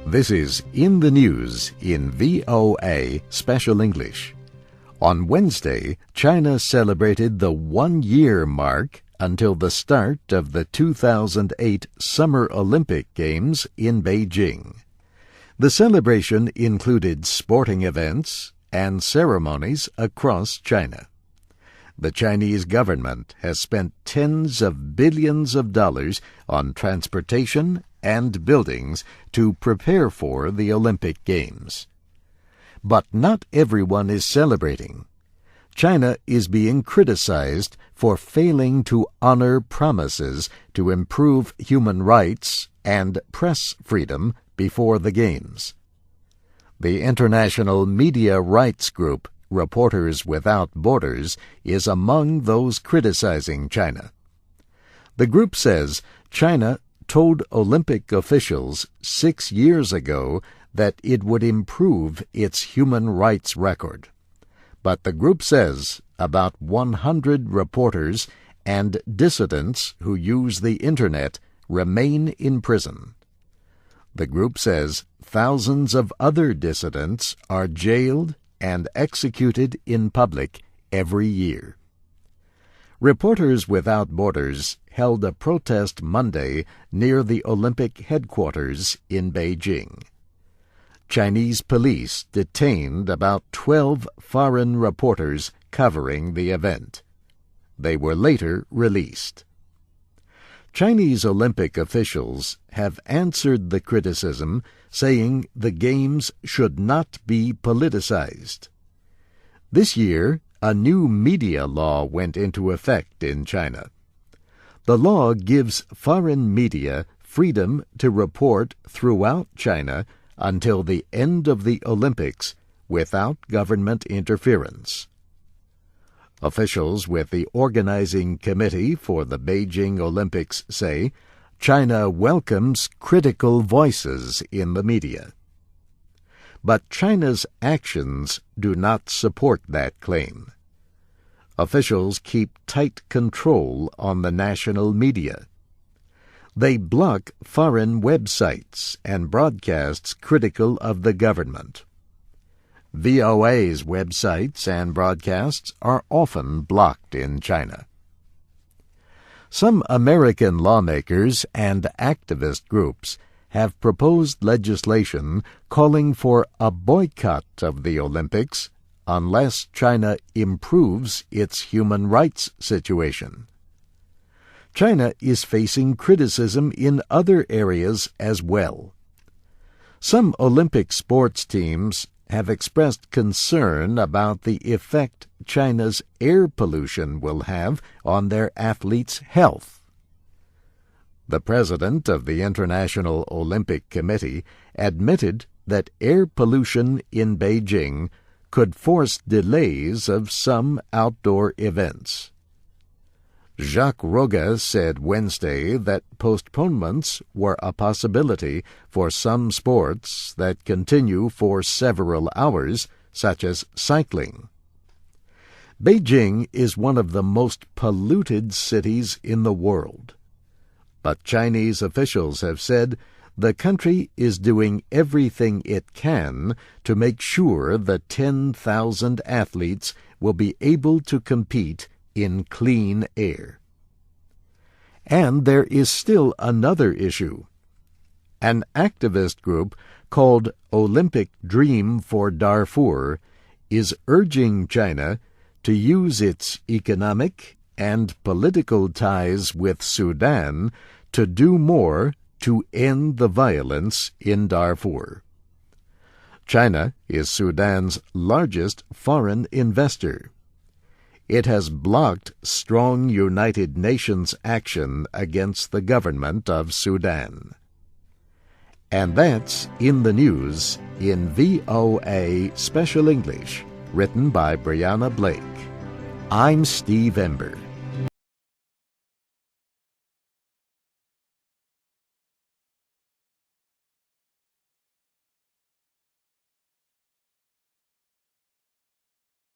This is In the News in VOA Special English. On Wednesday, China celebrated the one-year mark until the start of the 2008 Summer Olympic Games in Beijing. The celebration included sporting events and ceremonies across China. The Chinese government has spent tens of billions of dollars on transportation and buildings to prepare for the Olympic Games. But not everyone is celebrating. China is being criticized for failing to honor promises to improve human rights and press freedom before the Games. The international media rights group Reporters Without Borders is among those criticizing China. The group says China told Olympic officials 6 years ago that it would improve its human rights record. But the group says about 100 reporters and dissidents who use the Internet remain in prison. The group says thousands of other dissidents are jailed and executed in public every year. Reporters Without Borders held a protest Monday near the Olympic headquarters in Beijing. Chinese police detained about 12 foreign reporters covering the event. They were later released. Chinese Olympic officials have answered the criticism, saying the Games should not be politicized. This year, a new media law went into effect in China. The law gives foreign media freedom to report throughout China until the end of the Olympics without government interference. Officials with the organizing committee for the Beijing Olympics say China welcomes critical voices in the media. But China's actions do not support that claim. Officials keep tight control on the national media. They block foreign websites and broadcasts critical of the government. VOA's websites and broadcasts are often blocked in China. Some American lawmakers and activist groups have proposed legislation calling for a boycott of the Olympics unless China improves its human rights situation. China is facing criticism in other areas as well. Some Olympic sports teams have expressed concern about the effect China's air pollution will have on their athletes' health. The president of the International Olympic Committee admitted that air pollution in Beijing could force delays of some outdoor events. Jacques Roga said Wednesday that postponements were a possibility for some sports that continue for several hours, such as cycling. Beijing is one of the most polluted cities in the world. But Chinese officials have said the country is doing everything it can to make sure the 10,000 athletes will be able to compete in clean air. And there is still another issue. An activist group called Olympic Dream for Darfur is urging China to use its economic and political ties with Sudan to do more to end the violence in Darfur. China is Sudan's largest foreign investor. It has blocked strong United Nations action against the government of Sudan. And that's In the News in VOA Special English, written by Brianna Blake. I'm Steve Ember.